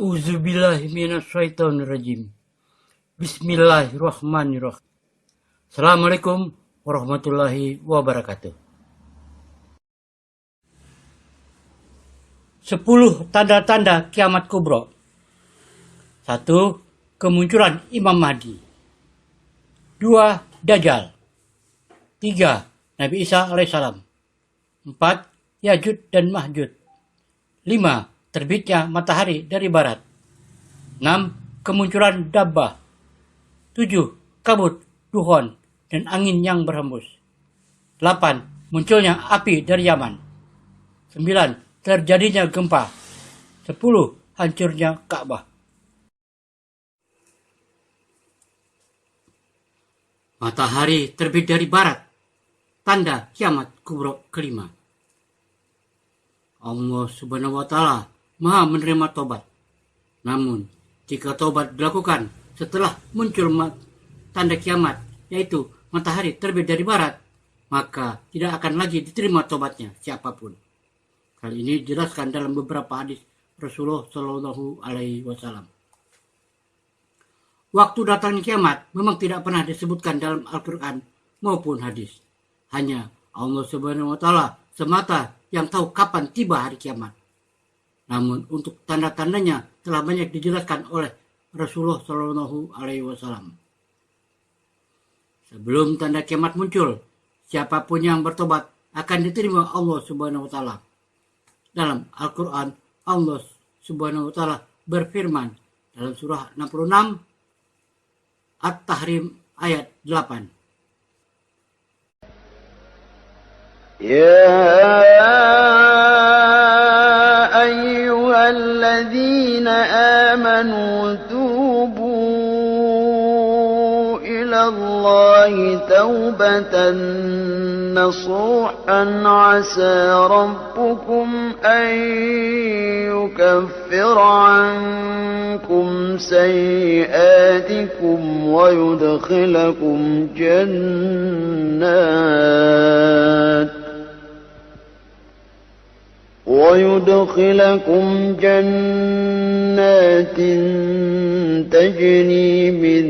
A'udzubillahi minasyaitonirrajim. Bismillahirrahmanirrahim. Assalamualaikum warahmatullahi wabarakatuh. 10 tanda-tanda kiamat kubro. 1. Kemunculan Imam Mahdi. 2. Dajjal. 3. Nabi Isa alaihissalam. 4. Ya'juj dan Ma'juj. 5. Terbitnya matahari dari barat. 6. Kemunculan dabbah. 7. Kabut, duhon, dan angin yang berhembus. 8. Munculnya api dari Yaman. 9. Terjadinya gempa. 10. Hancurnya Ka'bah. Matahari terbit dari barat. Tanda kiamat kubro kelima. Allah Subhanahu wa Ta'ala Maha menerima tobat. Namun, jika tobat dilakukan setelah muncul tanda kiamat, yaitu matahari terbit dari barat, maka tidak akan lagi diterima tobatnya siapapun. Hal ini dijelaskan dalam beberapa hadis Rasulullah Shallallahu Alaihi Wasallam. Waktu datangnya kiamat memang tidak pernah disebutkan dalam Al-Quran maupun hadis. Hanya Allah Subhanahu wa Ta'ala semata yang tahu kapan tiba hari kiamat. Namun untuk tanda-tandanya telah banyak dijelaskan oleh Rasulullah Shallallahu Alaihi Wasallam. Sebelum tanda kiamat muncul, siapapun yang bertobat akan diterima Allah Subhanahu Wa Taala. Dalam Al-Quran, Allah Subhanahu Wa Taala berfirman dalam surah 66 At-Tahrim ayat 8. الذين آمنوا توبوا إلى الله توبة نصوحا عسى ربكم أن يكفر عنكم سيئاتكم ويدخلكم جنات تجري من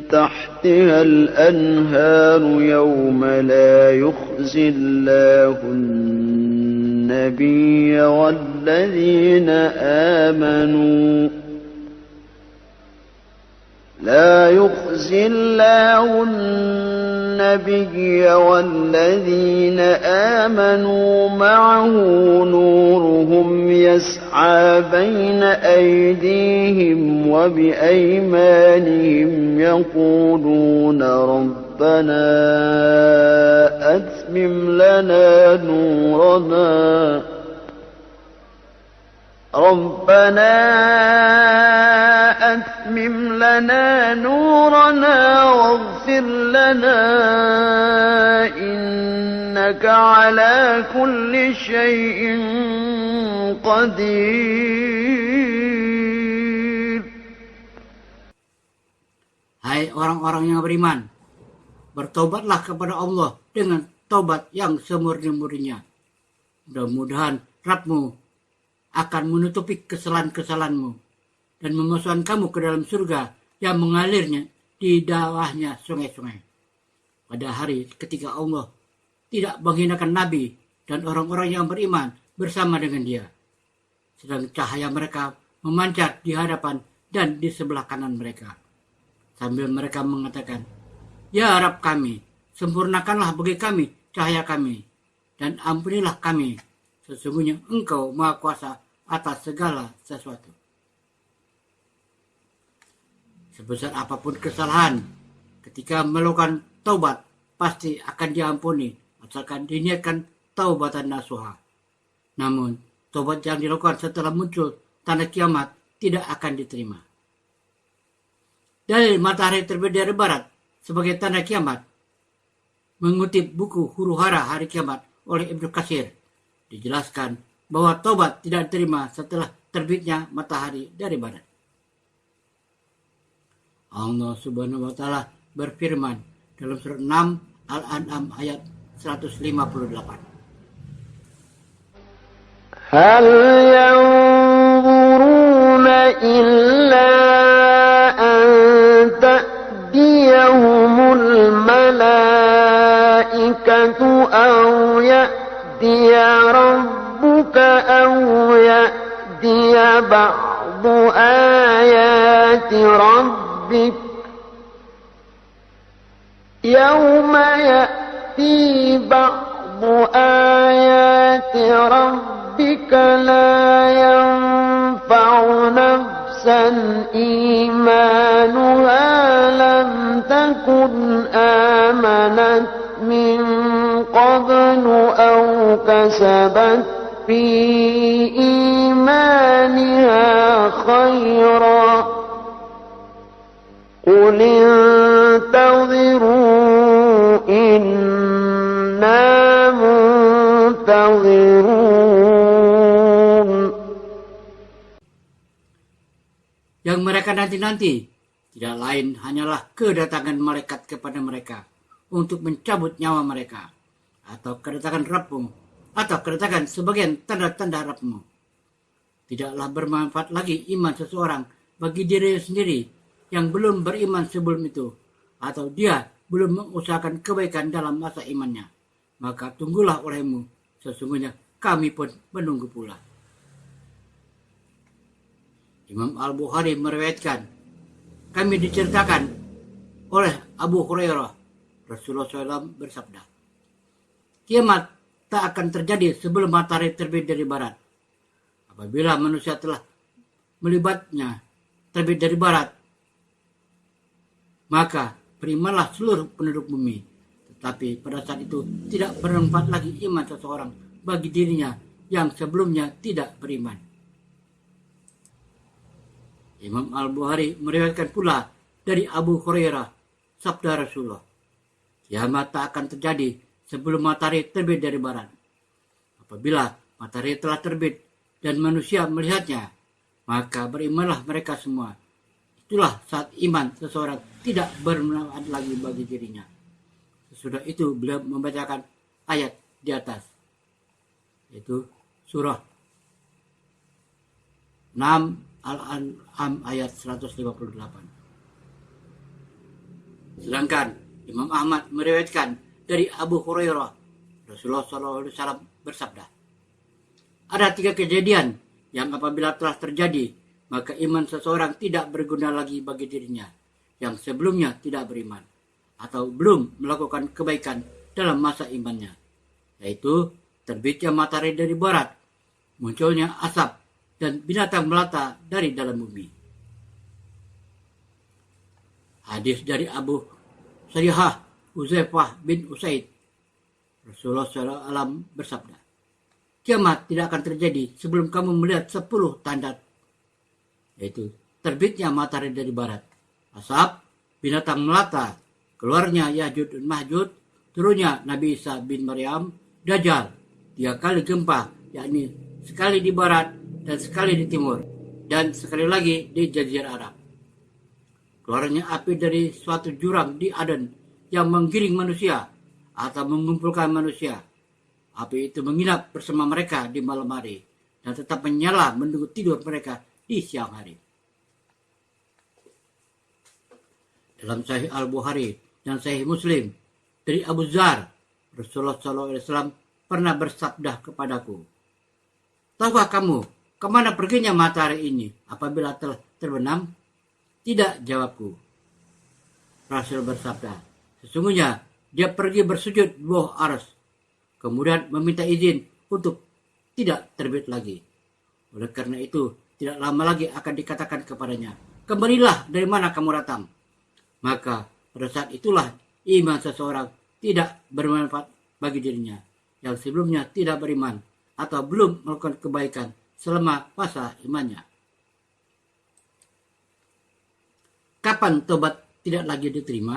تحتها الأنهار يوم لا يخزي الله النبي والذين آمنوا لا يخزي الله النبي والذين آمنوا معه نورهم يسعى بين أيديهم وبأيمانهم يقولون ربنا أتمم لنا نورنا واغفر لنا إنك على كل شيء قدير. Hai orang-orang yang beriman, bertobatlah kepada Allah dengan taubat yang semurni-murninya. Mudah-mudahan Rabbmu akan menutupi kesalahan-kesalahanmu dan memasukkan kamu ke dalam surga yang mengalirnya di bawahnya sungai-sungai. Pada hari ketika Allah tidak menghinakan Nabi dan orang-orang yang beriman bersama dengan dia, sedang cahaya mereka memancar di hadapan dan di sebelah kanan mereka, sambil mereka mengatakan, "Ya Rabb kami, sempurnakanlah bagi kami cahaya kami, dan ampunilah kami, sesungguhnya Engkau Maha Kuasa atas segala sesuatu." Sebesar apapun kesalahan, ketika melakukan taubat pasti akan diampuni asalkan diniatkan taubatan nasuha. Namun taubat yang dilakukan setelah muncul tanda kiamat tidak akan diterima. Dalil matahari terbit dari barat sebagai tanda kiamat, mengutip buku Huru-Hara Hari Kiamat oleh Ibnu Katsir, dijelaskan bahwa taubat tidak diterima setelah terbitnya matahari dari barat. Allah Subhanahu wa Ta'ala berfirman dalam surat 6 Al-An'am ayat 158. هل ينظرون إلا أن تأتيهم الملائكة أو يأتي ربك أو يأتي بعض آيات ربك يوم يأتي بعض آيات ربك لا ينفع نفسا إيمانها لم تكن آمنت من قبل أو كسبت في إيمانها خيرا قل انتظروا إنا منتظرون. Yang mereka nanti-nanti tidak lain hanyalah kedatangan malaikat kepada mereka untuk mencabut nyawa mereka, atau kedatangan Rabbmu, atau kedatangan sebagian tanda-tanda Rabbmu. Tidaklah bermanfaat lagi iman seseorang bagi diri sendiri yang belum beriman sebelum itu, atau dia belum mengusahakan kebaikan dalam masa imannya. Maka tunggulah olehmu, sesungguhnya kami pun menunggu pula. Imam Al-Bukhari meriwayatkan, kami diceritakan oleh Abu Hurairah, Rasulullah SAW bersabda, kiamat tak akan terjadi sebelum matahari terbit dari barat. Apabila manusia telah melibatnya terbit dari barat, maka berimanlah seluruh penduduk bumi. Tetapi pada saat itu tidak bermanfaat lagi iman seseorang bagi dirinya yang sebelumnya tidak beriman. Imam Al-Bukhari meriwayatkan pula dari Abu Hurairah, sabda Rasulullah, kiamat tak akan terjadi sebelum matahari terbit dari barat. Apabila matahari telah terbit dan manusia melihatnya, maka berimanlah mereka semua. Itulah saat iman seseorang tidak bermanfaat lagi bagi dirinya. Sesudah itu beliau membacakan ayat di atas, yaitu surah 6 Al-An'am ayat 158. Sedangkan Imam Ahmad meriwayatkan dari Abu Hurairah, Rasulullah SAW bersabda, ada 3 kejadian yang apabila telah terjadi, maka iman seseorang tidak berguna lagi bagi dirinya yang sebelumnya tidak beriman atau belum melakukan kebaikan dalam masa imannya, yaitu terbitnya matahari dari barat, munculnya asap, dan binatang melata dari dalam bumi. Hadis dari Abu Sarihah Uzaifah bin Usaid, Rasulullah SAW bersabda, kiamat tidak akan terjadi sebelum kamu melihat 10 tanda, yaitu terbitnya matahari dari barat, asap, binatang melata, keluarnya Ya'juj dan Ma'juj, turunnya Nabi Isa bin Maryam, Dajjal, 3 kali gempa, yakni sekali di barat dan sekali di timur, dan sekali lagi di Jazirah Arab. Keluarnya api dari suatu jurang di Aden yang menggiring manusia atau mengumpulkan manusia. Api itu menginap bersama mereka di malam hari dan tetap menyala menunggu tidur mereka di siang hari. Dalam Sahih Al-Bukhari dan Sahih Muslim dari Abu Dzar, Rasulullah SAW pernah bersabda kepadaku, tahukah kamu kemana perginya matahari ini apabila telah terbenam? Tidak, jawabku. Rasul bersabda, sesungguhnya dia pergi bersujud di bawah arsy, kemudian meminta izin untuk tidak terbit lagi. Oleh karena itu, tidak lama lagi akan dikatakan kepadanya, kembalilah dari mana kamu datang. Maka pada saat itulah iman seseorang tidak bermanfaat bagi dirinya yang sebelumnya tidak beriman atau belum melakukan kebaikan selama masa imannya. Kapan tobat tidak lagi diterima?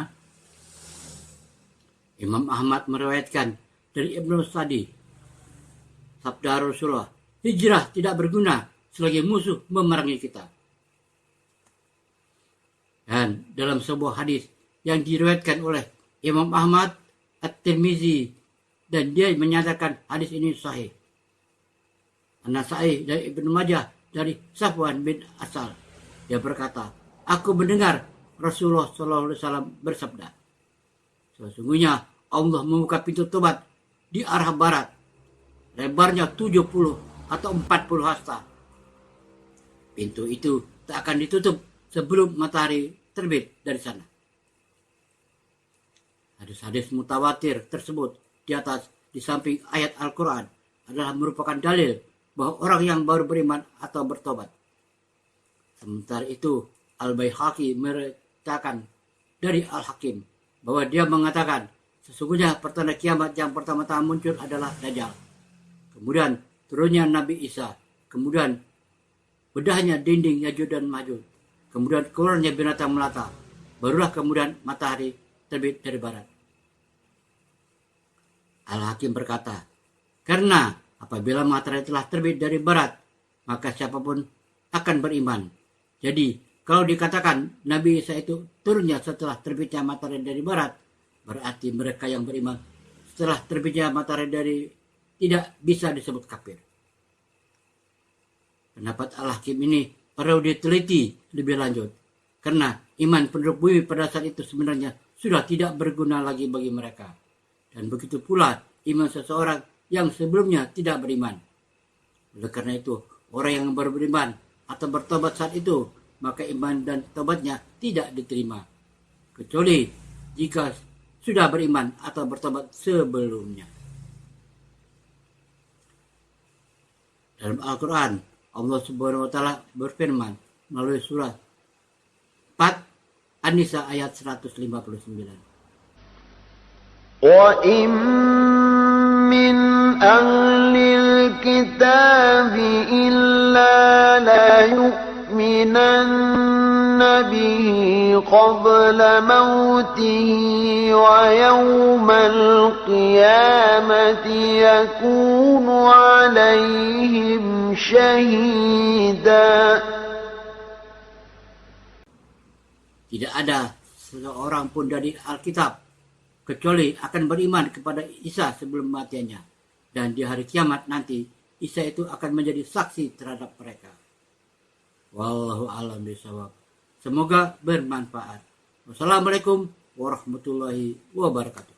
Imam Ahmad meriwayatkan dari Ibnu Sa'di, sabda Rasulullah, hijrah tidak berguna selagi musuh memerangi kita. Dan dalam sebuah hadis yang diriwayatkan oleh Imam Ahmad, At-Tirmizi, dan dia menyatakan hadis ini sahih. An-Nasa'i dan Ibnu Majah dari Safwan bin Asal. Dia berkata, aku mendengar Rasulullah SAW bersabda, sesungguhnya Allah membuka pintu tobat di arah barat, lebarnya 70 atau 40 hasta. Pintu itu tak akan ditutup sebelum matahari terbit dari sana. Hadis-hadis mutawatir tersebut di atas di samping ayat Al-Quran adalah merupakan dalil bahwa orang yang baru beriman atau bertobat. Sementara itu, Al-Baihaqi meritakan dari Al-Hakim bahwa dia mengatakan, sesungguhnya pertanda kiamat yang pertama-tama muncul adalah Dajjal. Kemudian turunnya Nabi Isa. Kemudian bedahnya dinding Yajuj dan Majuj. Kemudian keluarnya binatang melata. Barulah kemudian matahari terbit dari barat. Al-Hakim berkata, karena apabila matahari telah terbit dari barat, maka siapapun akan beriman. Jadi, kalau dikatakan Nabi Isa itu turunnya setelah terbitnya matahari dari barat, berarti mereka yang beriman setelah terbitnya matahari dari tidak bisa disebut kafir. Pendapat Al-Hakim ini perlu diteliti lebih lanjut, karena iman penduduk bumi pada saat itu sebenarnya sudah tidak berguna lagi bagi mereka. Dan begitu pula iman seseorang yang sebelumnya tidak beriman. Oleh karena itu, orang yang baru beriman atau bertobat saat itu, maka iman dan tobatnya tidak diterima, kecuali jika sudah beriman atau bertobat sebelumnya. Dalam Al-Quran, Allah Subhanahu wa Ta'ala berfirman melalui surah 4 An-Nisa ayat 159. وَإِن مِّنْ أَهْلِ الْكِتَابِ إِلَّا لَيُؤْمِنَنَّ بِهِ قَبْلَ مَوْتِهِ وَيَوْمَ الْقِيَامَةِ يَكُونُ عَلَيْهِمْ شَهِيدًا. Tidak ada seorang pun dari Alkitab kecuali akan beriman kepada Isa sebelum kematiannya. Dan di hari kiamat nanti, Isa itu akan menjadi saksi terhadap mereka. Wallahu a'lam bishawab. Semoga bermanfaat. Wassalamualaikum warahmatullahi wabarakatuh.